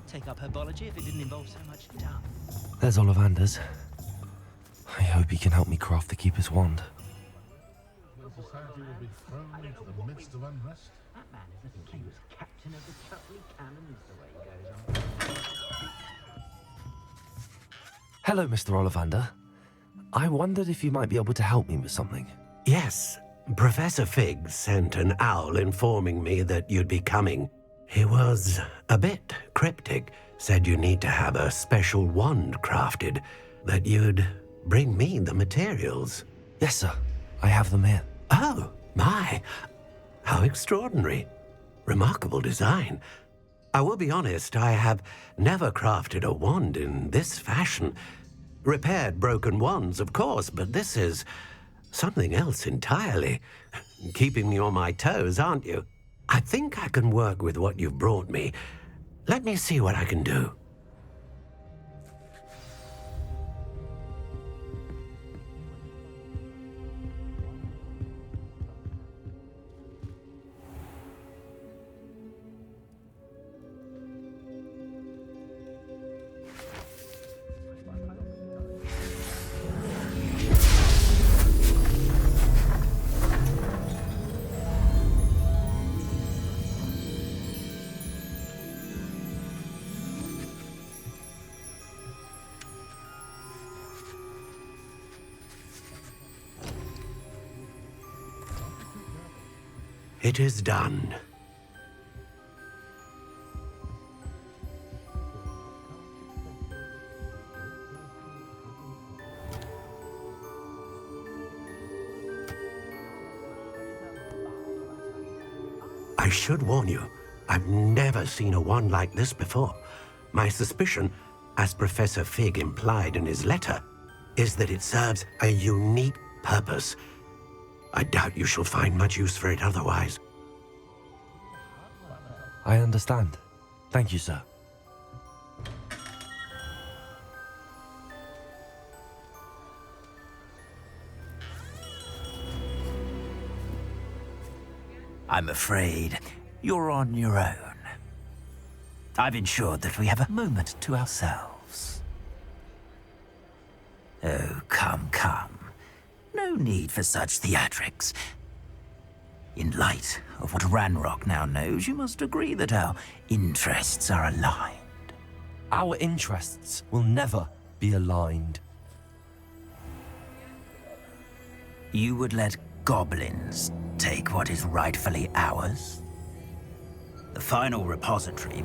take up herbology if it didn't involve so much dung. There's Ollivander's. I hope he can help me craft the Keeper's wand. The society will be thrown into the midst of unrest. That man is the famous captain of the Chutley Cannons, the way he goes on. Hello, Mr. Ollivander. I wondered if you might be able to help me with something. Yes, Professor Fig sent an owl informing me that you'd be coming. He was a bit cryptic, said you need to have a special wand crafted, that you'd bring me the materials. Yes, sir. I have them here. Oh, my. How extraordinary. Remarkable design. I will be honest, I have never crafted a wand in this fashion. Repaired broken wands, of course, but this is something else entirely. Keeping me on my toes, aren't you? I think I can work with what you've brought me. Let me see what I can do. It is done. I should warn you, I've never seen a wand like this before. My suspicion, as Professor Fig implied in his letter, is that it serves a unique purpose. I doubt you shall find much use for it otherwise. I understand. Thank you, sir. I'm afraid you're on your own. I've ensured that we have a moment to ourselves. Oh, come. No need for such theatrics. In light of what Ranrock now knows, you must agree that our interests are aligned. Our interests will never be aligned. You would let goblins take what is rightfully ours? The final repository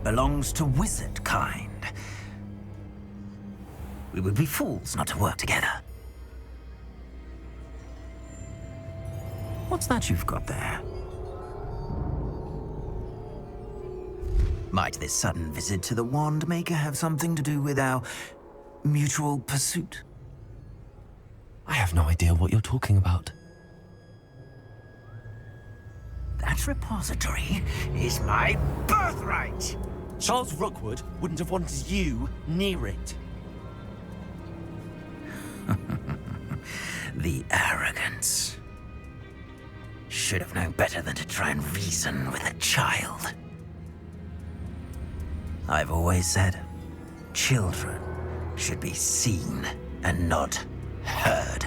belongs to wizard kind. We would be fools not to work together. What's that you've got there? Might this sudden visit to the Wand Maker have something to do with our mutual pursuit? I have no idea what you're talking about. That repository is my birthright! Charles Rookwood wouldn't have wanted you near it. The arrogance. Should have known better than to try and reason with a child. I've always said, children should be seen and not heard.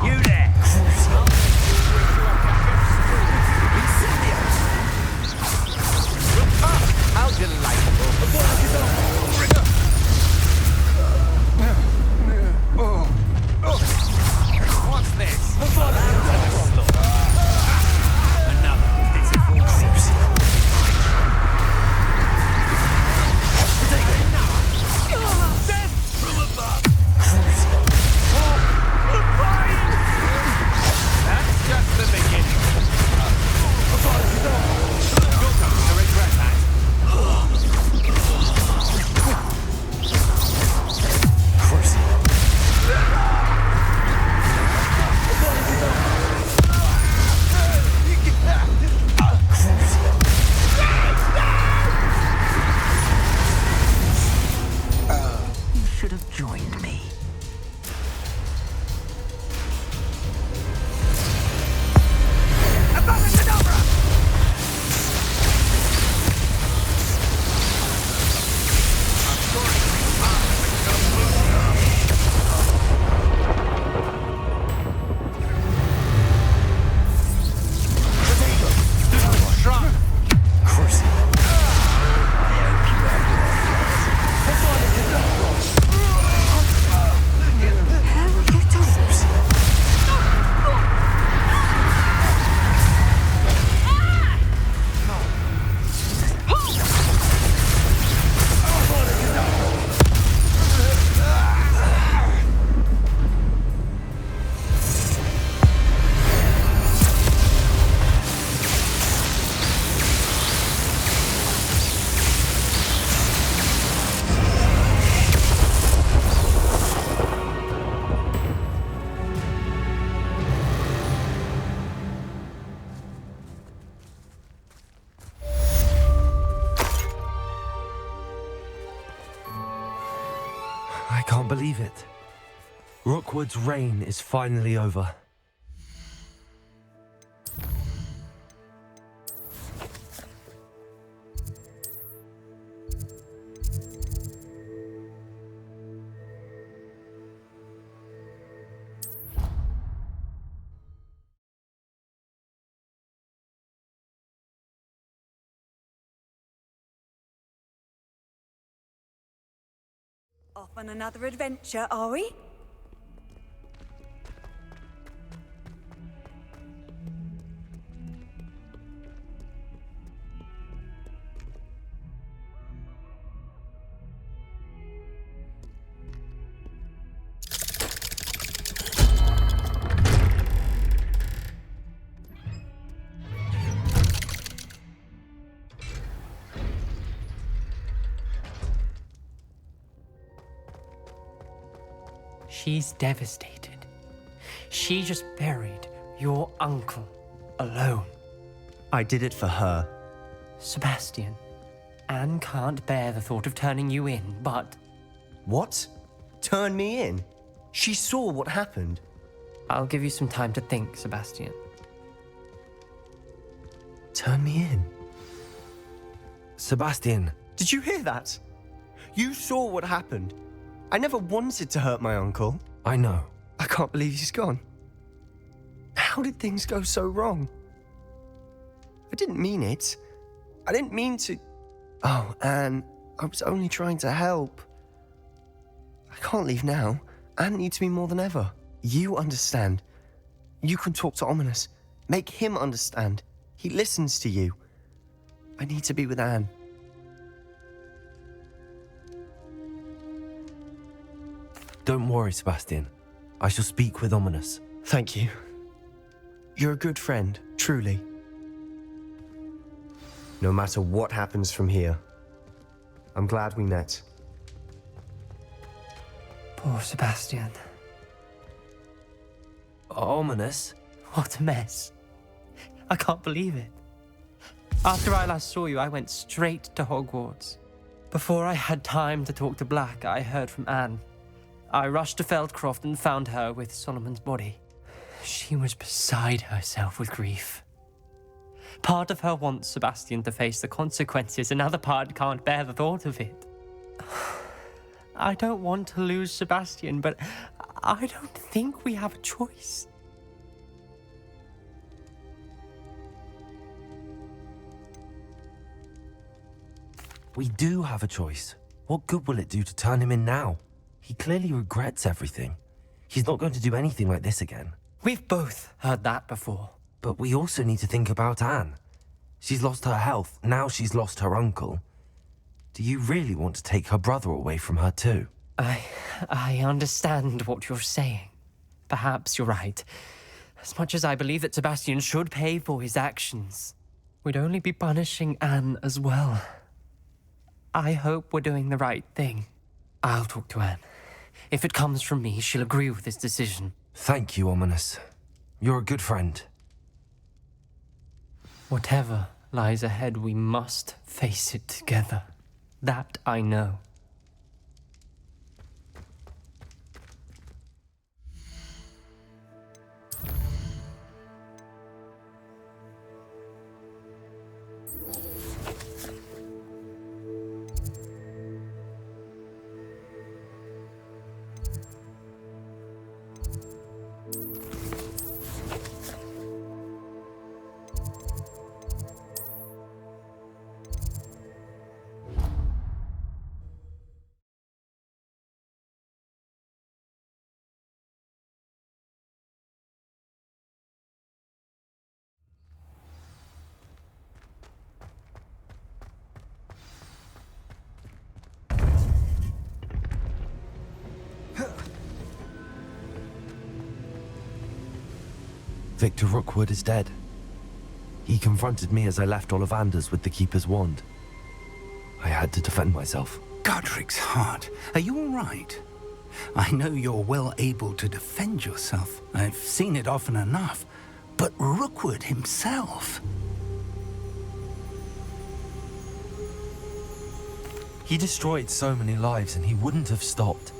You there! joined me. I can't believe it. Rookwood's reign is finally over. Off on another adventure, are we? She's devastated. She just buried your uncle alone. I did it for her. Sebastian, Anne can't bear the thought of turning you in, but What? Turn me in? She saw what happened. I'll give you some time to think, Sebastian. Turn me in? Sebastian, Did you hear that? You saw what happened. I never wanted to hurt my uncle. I know. I can't believe he's gone. How did things go so wrong? I didn't mean it. I didn't mean to... Oh, Anne, I was only trying to help. I can't leave now. Anne needs me more than ever. You understand. You can talk to Ominous. Make him understand. He listens to you. I need to be with Anne. Don't worry, Sebastian. I shall speak with Ominous. Thank you. You're a good friend, truly. No matter what happens from here, I'm glad we met. Poor Sebastian. Ominous? What a mess. I can't believe it. After I last saw you, I went straight to Hogwarts. Before I had time to talk to Black, I heard from Anne. I rushed to Feldcroft and found her with Solomon's body. She was beside herself with grief. Part of her wants Sebastian to face the consequences, another part can't bear the thought of it. I don't want to lose Sebastian, but I don't think we have a choice. We do have a choice. What good will it do to turn him in now? He clearly regrets everything. He's not going to do anything like this again. We've both heard that before. But we also need to think about Anne. She's lost her health, now she's lost her uncle. Do you really want to take her brother away from her too? I understand what you're saying. Perhaps you're right. As much as I believe that Sebastian should pay for his actions, we'd only be punishing Anne as well. I hope we're doing the right thing. I'll talk to Anne. If it comes from me, she'll agree with this decision. Thank you, Ominous. You're a good friend. Whatever lies ahead, we must face it together. That I know. Victor Rookwood is dead. He confronted me as I left Ollivander's with the Keeper's wand. I had to defend myself. Godric's heart, are you all right? I know you're well able to defend yourself. I've seen it often enough. But Rookwood himself... He destroyed so many lives and he wouldn't have stopped.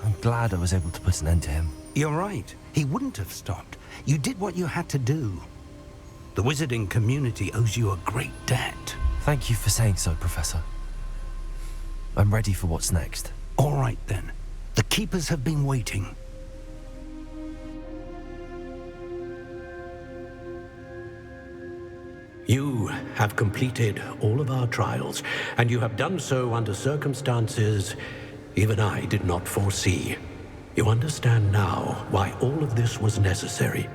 I'm glad I was able to put an end to him. You're right. He wouldn't have stopped. You did what you had to do. The wizarding community owes you a great debt. Thank you for saying so, Professor. I'm ready for what's next. All right, then. The Keepers have been waiting. You have completed all of our trials, and you have done so under circumstances even I did not foresee. You understand now why all of this was necessary.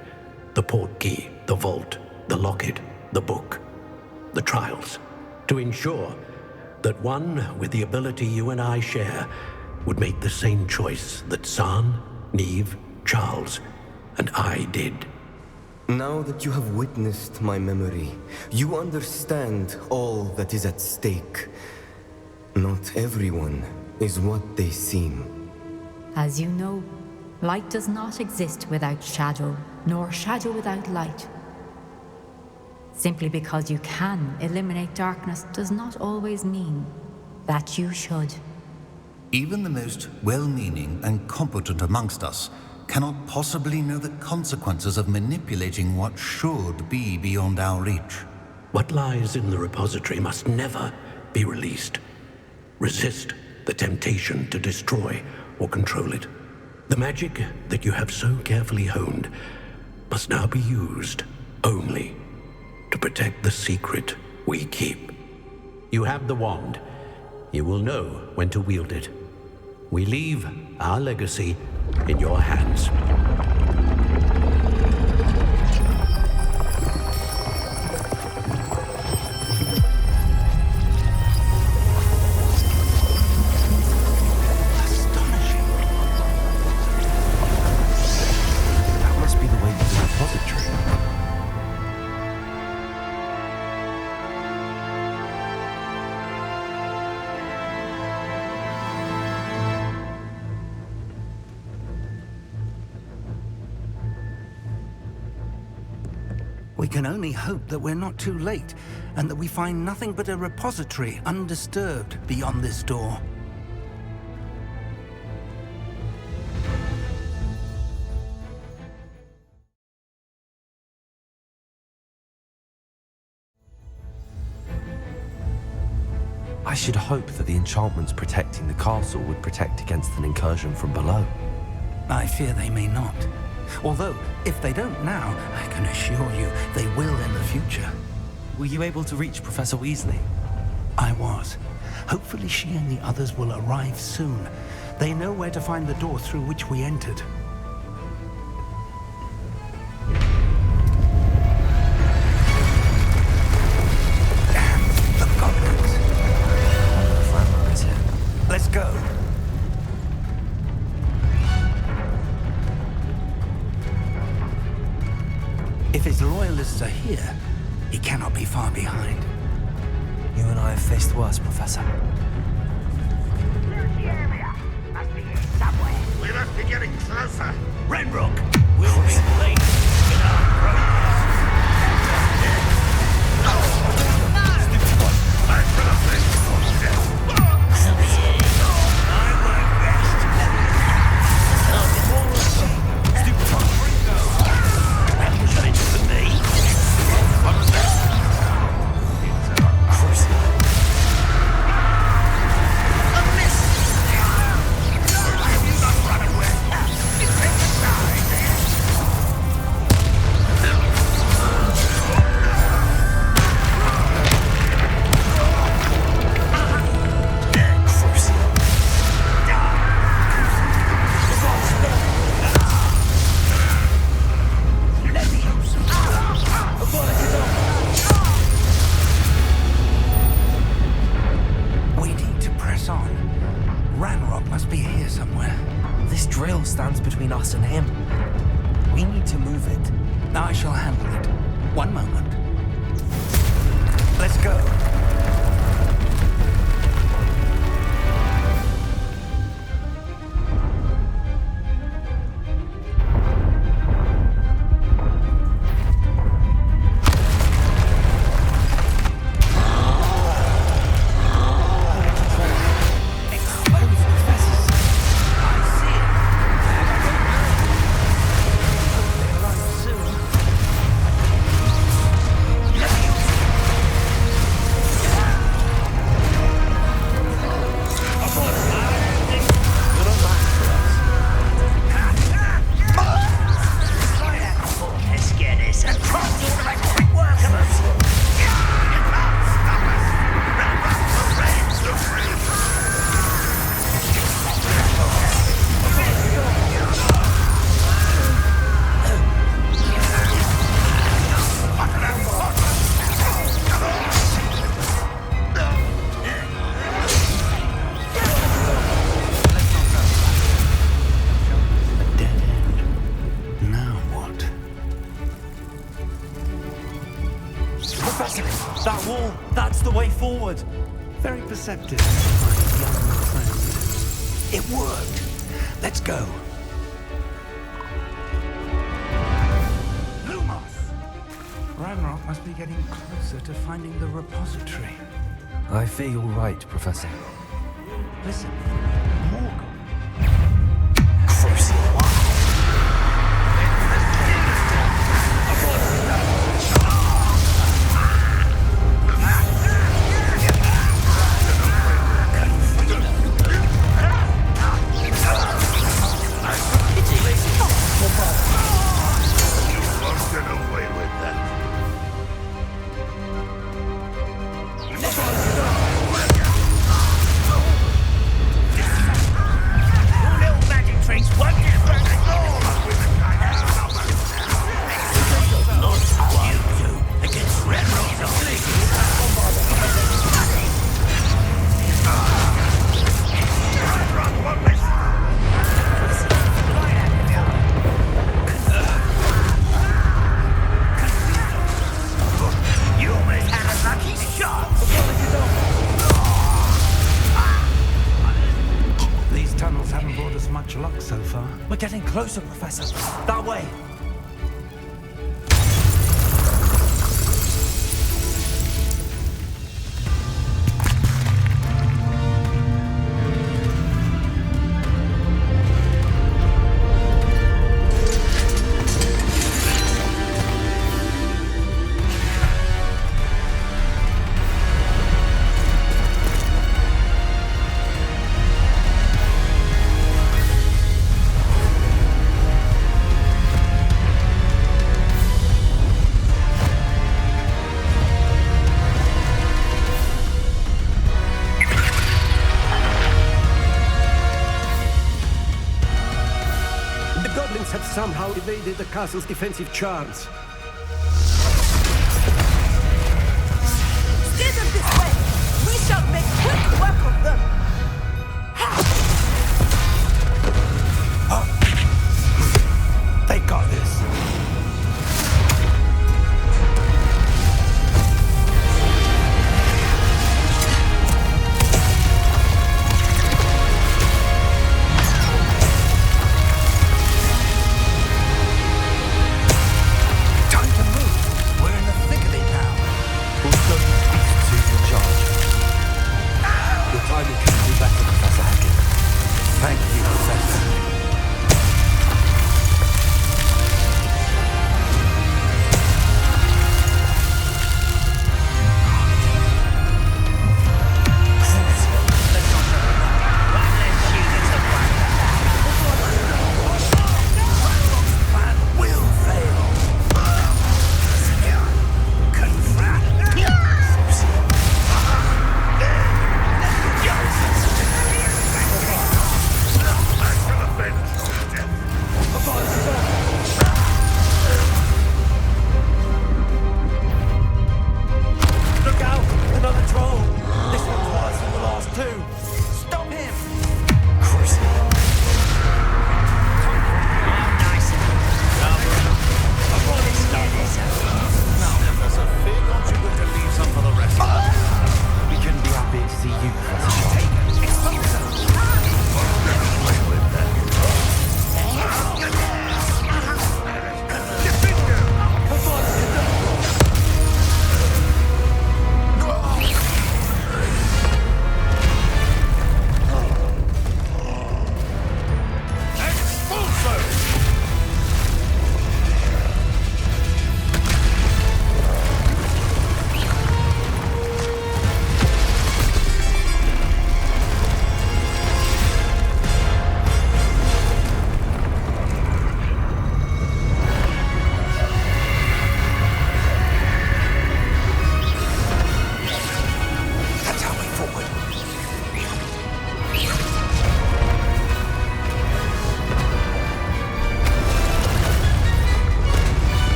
The portkey, the vault, the locket, the book, the trials. To ensure that one with the ability you and I share would make the same choice that San, Neve, Charles, and I did. Now that you have witnessed my memory, you understand all that is at stake. Not everyone is what they seem. As you know, light does not exist without shadow, nor shadow without light. Simply because you can eliminate darkness does not always mean that you should. Even the most well-meaning and competent amongst us cannot possibly know the consequences of manipulating what should be beyond our reach. What lies in the repository must never be released. Resist the temptation to destroy or control it. The magic that you have so carefully honed must now be used only to protect the secret we keep. You have the wand. You will know when to wield it. We leave our legacy in your hands. That must be the way to the repository. We can only hope that we're not too late, and that we find nothing but a repository undisturbed beyond this door. I should hope that the enchantments protecting the castle would protect against an incursion from below. I fear they may not. Although, if they don't now, I can assure you they will in the future. Were you able to reach Professor Weasley? I was. Hopefully she and the others will arrive soon. They know where to find the door through which we entered. Damn the goblins. Let's go. If his loyalists are here, he cannot be far behind. You and I have faced worse, Professor. Clear the area. Must be here somewhere. We must be getting closer. Renrock, we'll be late in our progress. Back for the place. I work best. Ready for me? We need to press on. Ranrock must be here somewhere. This drill stands between us and him. We need to move it. I shall handle it. One moment. Let's go. That wall, that's the way forward. Very perceptive. It worked. Let's go. Lumos! Ranrock must be getting closer to finding the repository. I fear you're right, Professor. Listen, Morgan. We're getting closer, Professor. That way. Have somehow evaded the castle's defensive charms. Steer them this way! We shall make quick work of them! They got this. Thank you, Professor. Finish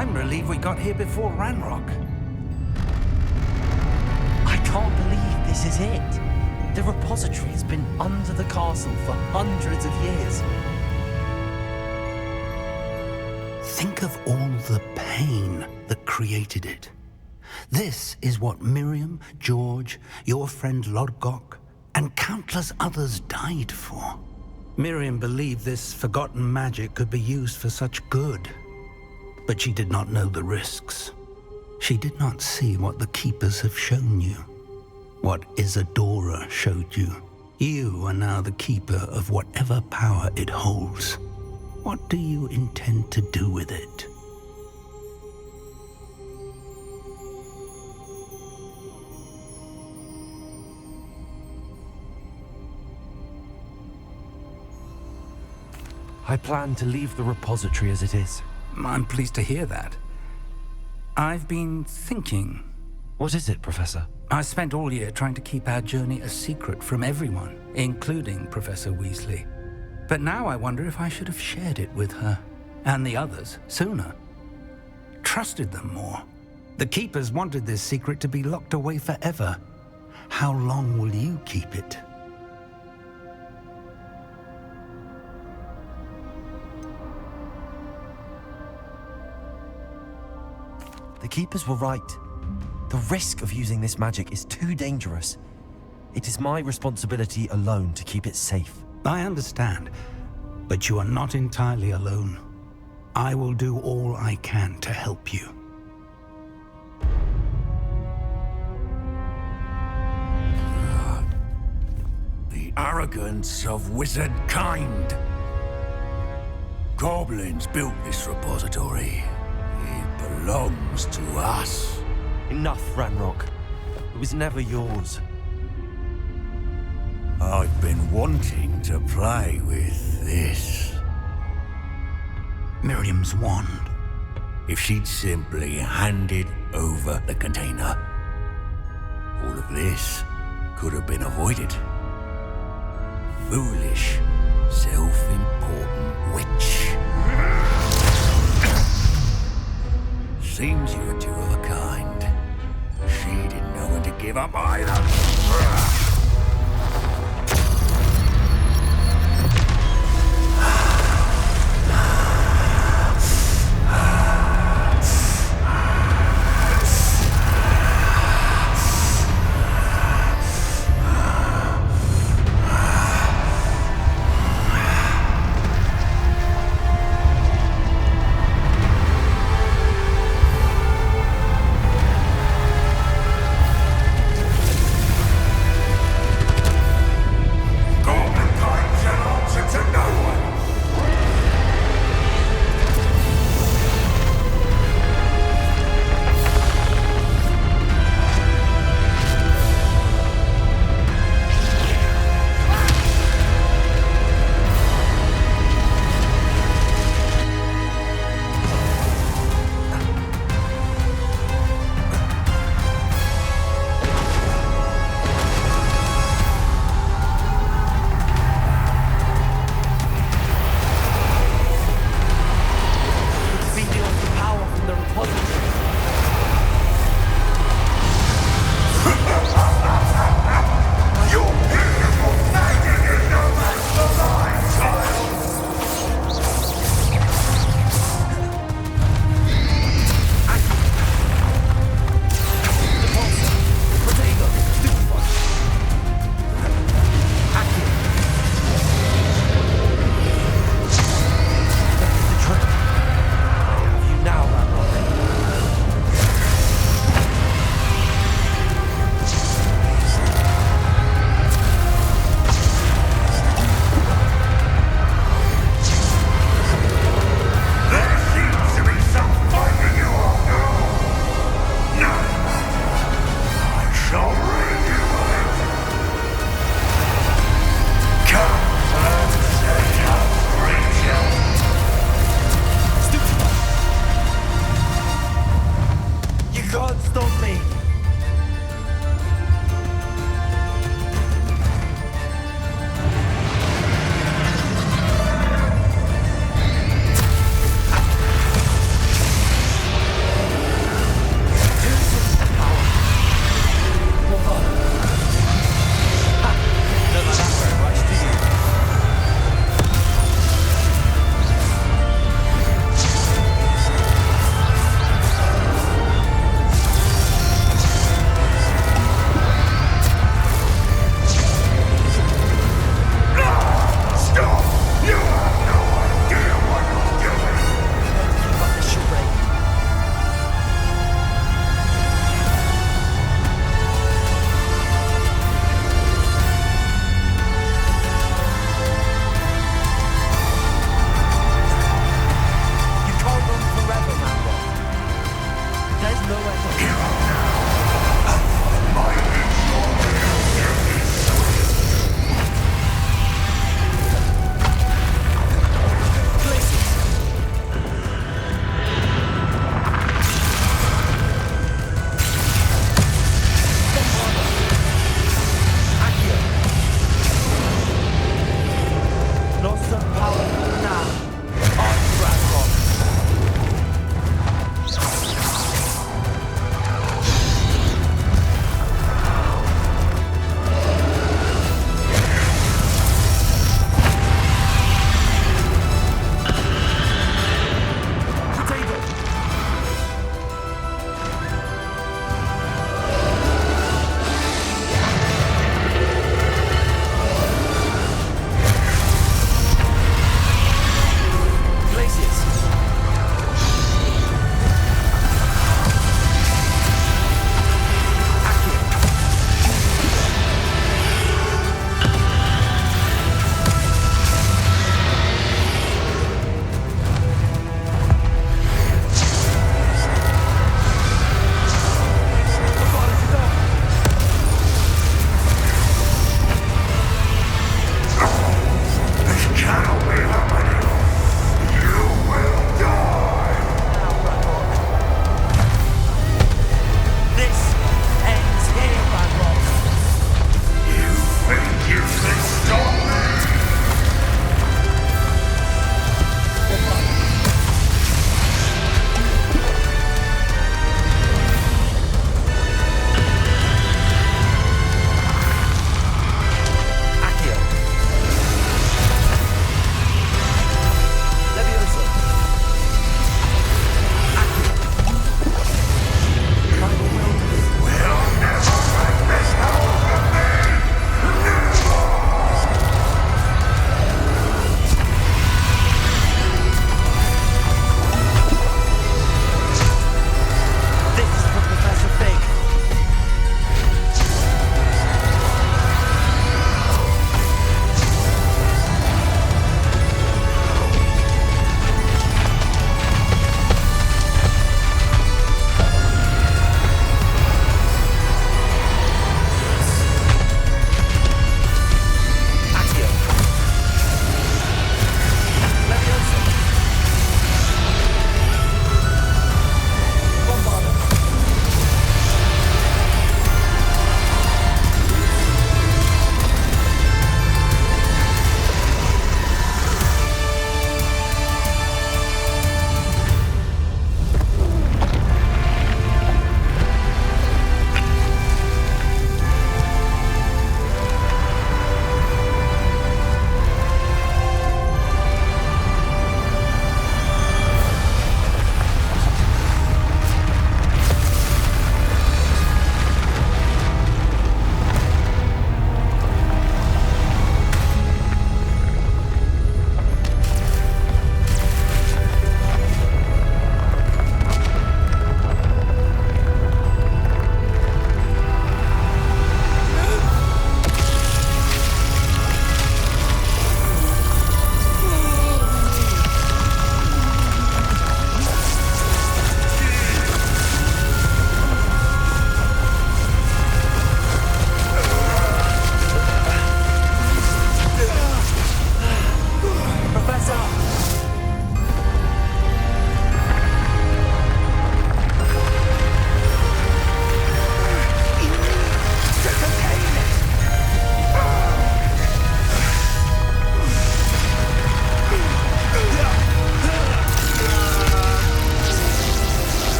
I'm relieved we got here before Ranrock. I can't believe this is it. The repository has been under the castle for hundreds of years. Think of all the pain that created it. This is what Miriam, George, your friend Lodgok, and countless others died for. Miriam believed this forgotten magic could be used for such good, but she did not know the risks. She did not see what the Keepers have shown you, what Isadora showed you. You are now the Keeper of whatever power it holds. What do you intend to do with it? I plan to leave the repository as it is. I'm pleased to hear that. I've been thinking. What is it, Professor? I spent all year trying to keep our journey a secret from everyone, including Professor Weasley. But now I wonder if I should have shared it with her, and the others, sooner. Trusted them more. The Keepers wanted this secret to be locked away forever. How long will you keep it? The Keepers were right. The risk of using this magic is too dangerous. It is my responsibility alone to keep it safe. I understand, but you are not entirely alone. I will do all I can to help you. The arrogance of wizard kind. Goblins built this repository. It belongs to us. Enough, Ranrock. It was never yours. I've been wanting to play with this. Miriam's wand. If she'd simply handed over the container, all of this could have been avoided. Foolish, self-important witch. Seems you were two of a kind. She didn't know when to give up either.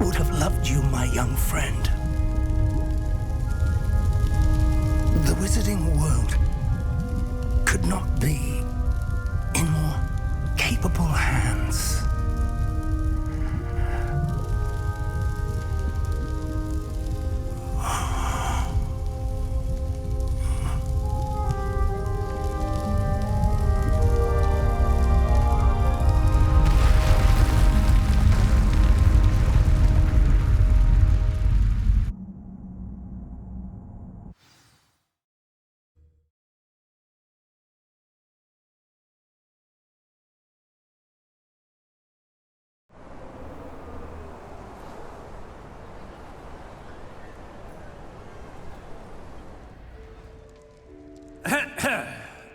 would have loved you, my young friend. The wizarding world could not be in more capable hands.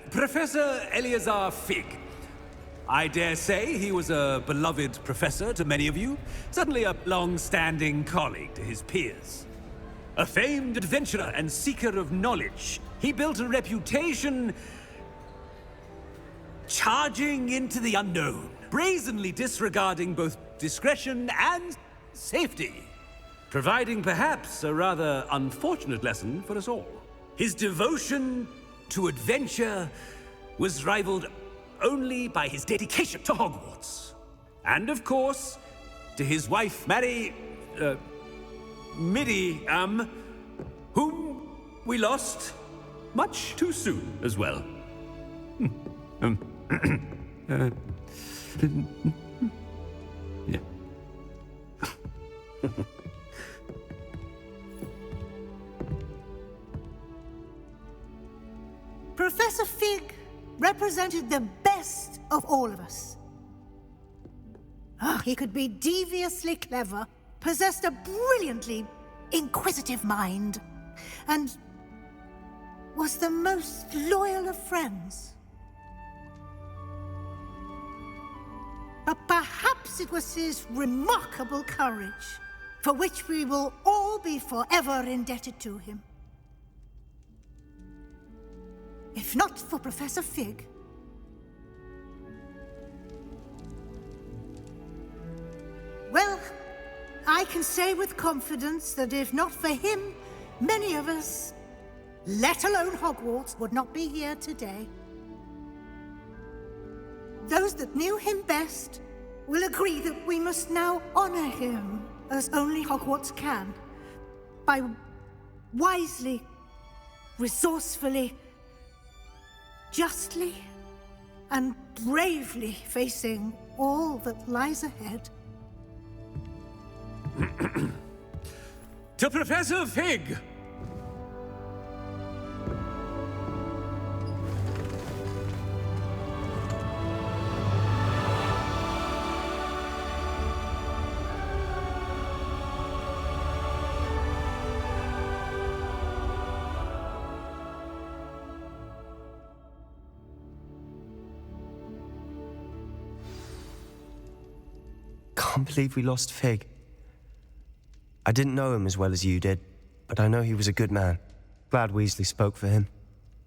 Professor Eleazar Fig. I dare say he was a beloved professor to many of you, certainly a long-standing colleague to his peers. A famed adventurer and seeker of knowledge, he built a reputation charging into the unknown, brazenly disregarding both discretion and safety, providing perhaps a rather unfortunate lesson for us all. His devotion to adventure was rivaled only by his dedication to Hogwarts. And of course, to his wife, Miriam, whom we lost much too soon as well. Yeah. Professor Fig represented the best of all of us. He could be deviously clever, possessed a brilliantly inquisitive mind, and was the most loyal of friends. But perhaps it was his remarkable courage, for which we will all be forever indebted to him. If not for Professor Fig, well, I can say with confidence that if not for him, many of us, let alone Hogwarts, would not be here today. Those that knew him best will agree that we must now honor him as only Hogwarts can, by wisely, resourcefully, justly, and bravely facing all that lies ahead. To Professor Fig! Can't believe we lost Fig. I didn't know him as well as you did, but I know he was a good man. Glad Weasley spoke for him.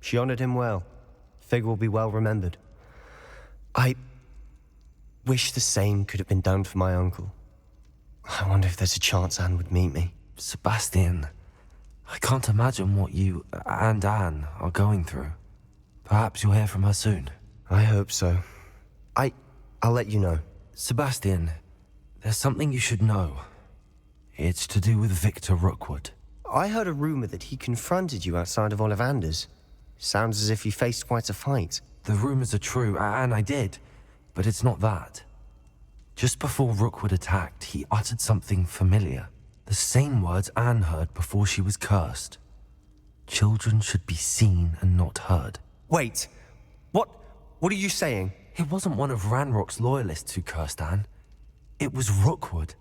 She honored him well. Fig will be well remembered. I wish the same could have been done for my uncle. I wonder if there's a chance Anne would meet me. Sebastian, I can't imagine what you and Anne are going through. Perhaps you'll hear from her soon. I hope so. I'll let you know. Sebastian, there's something you should know. It's to do with Victor Rookwood. I heard a rumor that he confronted you outside of Ollivander's. Sounds as if you faced quite a fight. The rumors are true, and I did, but it's not that. Just before Rookwood attacked, he uttered something familiar. The same words Anne heard before she was cursed. Children should be seen and not heard. Wait, what are you saying? It wasn't one of Ranrock's loyalists who cursed Anne. It was Rookwood.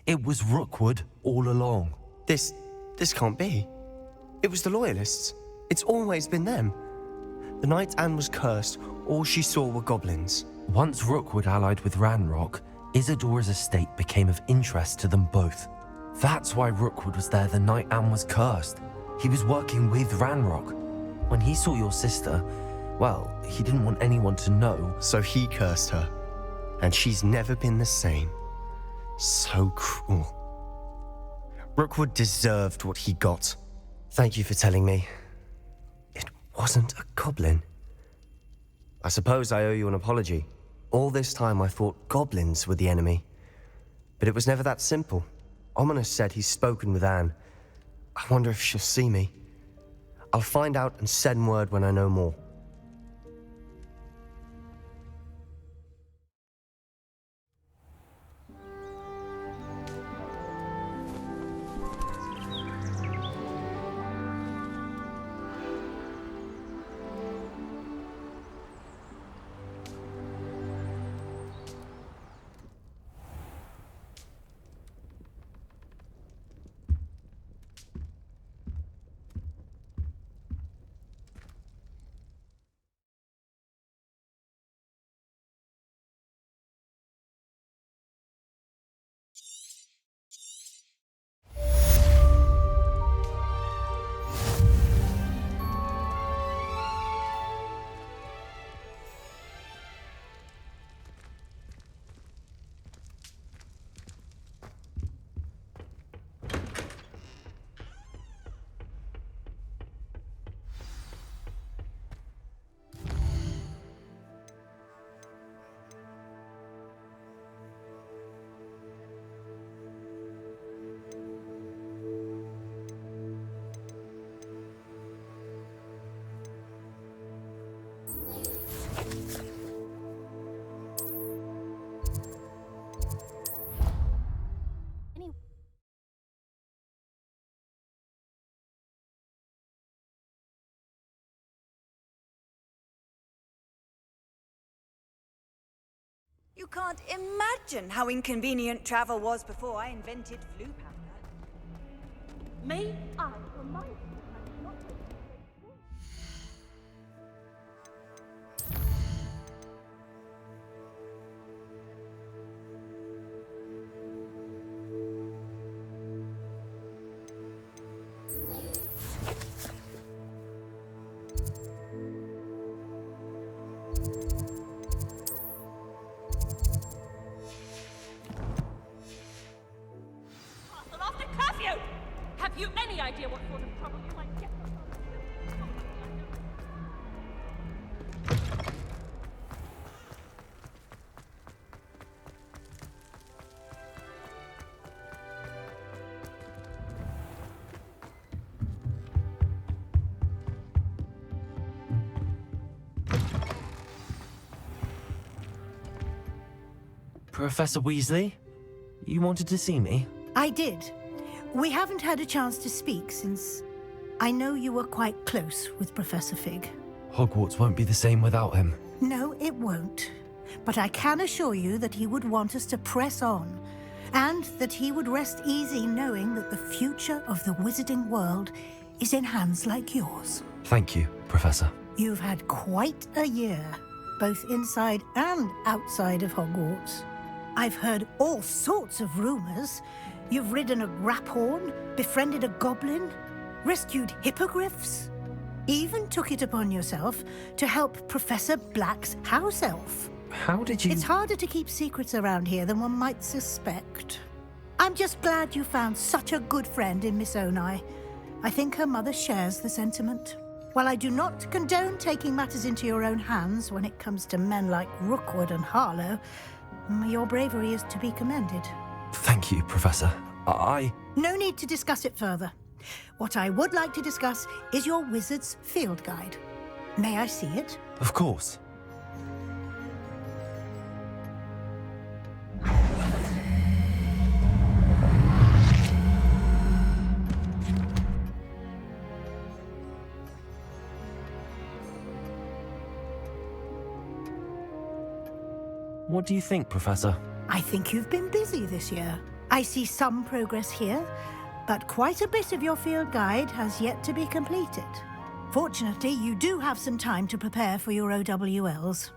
It was Rookwood all along. This can't be. It was the Loyalists. It's always been them. The night Anne was cursed, all she saw were goblins. Once Rookwood allied with Ranrock, Isadora's estate became of interest to them both. That's why Rookwood was there the night Anne was cursed. He was working with Ranrock. When he saw your sister, well, he didn't want anyone to know. So he cursed her. And she's never been the same. So cruel. Rookwood deserved what he got. Thank you for telling me. It wasn't a goblin. I suppose I owe you an apology. All this time I thought goblins were the enemy. But it was never that simple. Ominous said he's spoken with Anne. I wonder if she'll see me. I'll find out and send word when I know more. You can't imagine how inconvenient travel was before I invented flu powder. May I remind you, I'm not after curfew! Have you any idea what sort of trouble you might get Professor Weasley, you wanted to see me? I did. We haven't had a chance to speak since I know you were quite close with Professor Fig. Hogwarts won't be the same without him. No, it won't. But I can assure you that he would want us to press on, and that he would rest easy knowing that the future of the wizarding world is in hands like yours. Thank you, Professor. You've had quite a year, both inside and outside of Hogwarts. I've heard all sorts of rumors. You've ridden a graphorn, befriended a goblin, rescued hippogriffs, even took it upon yourself to help Professor Black's house elf. How did you... It's harder to keep secrets around here than one might suspect. I'm just glad you found such a good friend in Miss Onai. I think her mother shares the sentiment. While I do not condone taking matters into your own hands when it comes to men like Rookwood and Harlow, your bravery is to be commended. Thank you, Professor. No need to discuss it further. What I would like to discuss is your wizard's field guide. May I see it? Of course. What do you think, Professor? I think you've been busy this year. I see some progress here, but quite a bit of your field guide has yet to be completed. Fortunately, you do have some time to prepare for your OWLs.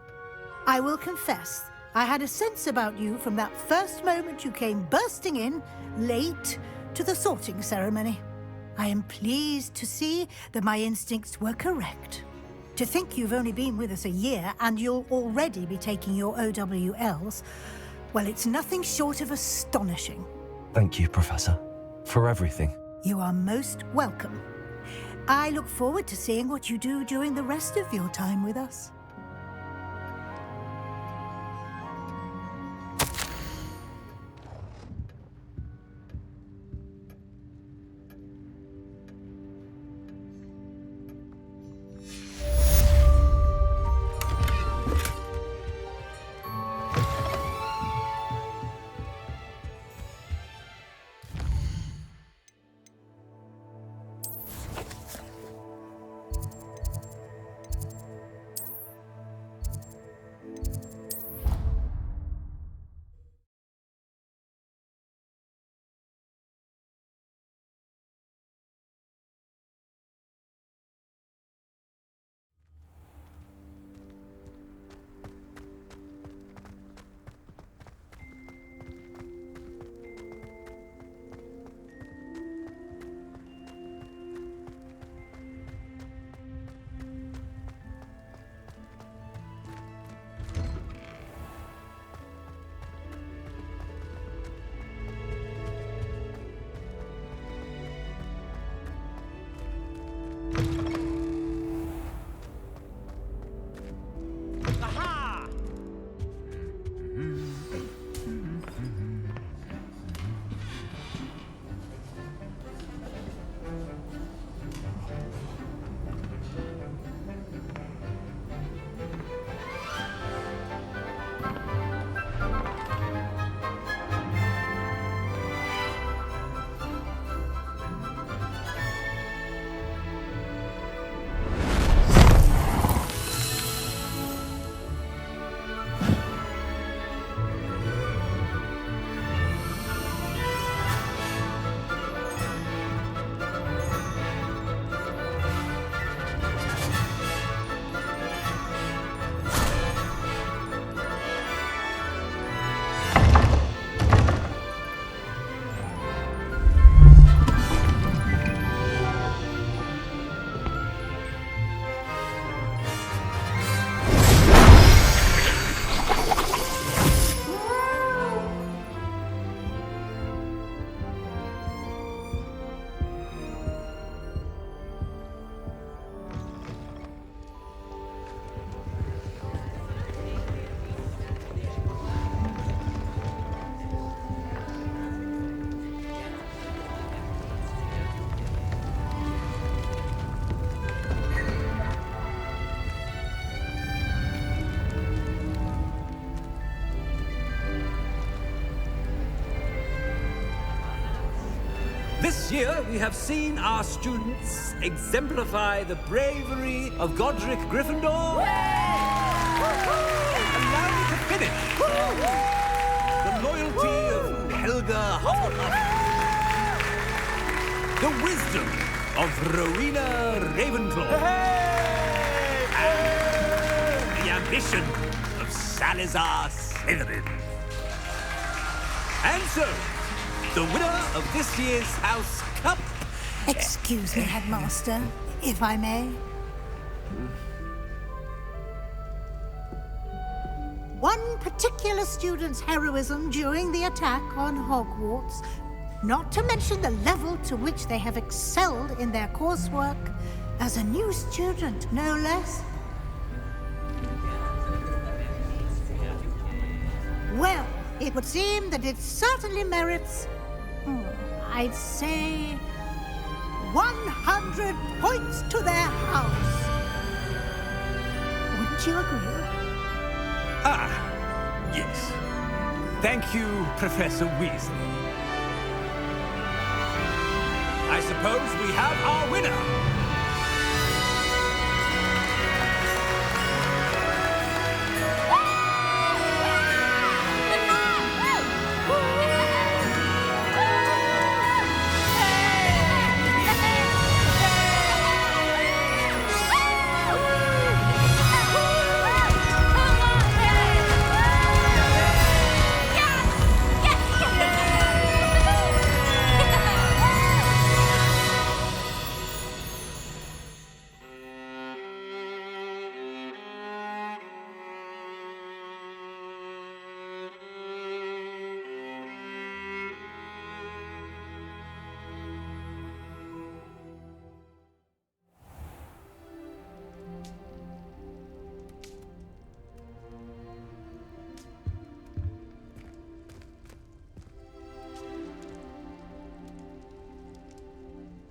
I will confess, I had a sense about you from that first moment you came bursting in, late, to the sorting ceremony. I am pleased to see that my instincts were correct. To think you've only been with us a year and you'll already be taking your OWLs, well, it's nothing short of astonishing. Thank you, Professor. for everything. You are most welcome. I look forward to seeing what you do during the rest of your time with us. This year, we have seen our students exemplify the bravery of Godric Gryffindor. Allow me to finish. The loyalty of Helga Hufflepuff. The wisdom of Rowena Ravenclaw. And the ambition of Salazar Slytherin. And so, the winner of this year's House Cup... Excuse me, Headmaster, if I may. One particular student's heroism during the attack on Hogwarts, not to mention the level to which they have excelled in their coursework, as a new student, no less. Well, it would seem that it certainly merits... I'd say 100 points to their house. Wouldn't you agree? Ah, yes. Thank you, Professor Weasley. I suppose we have our winner.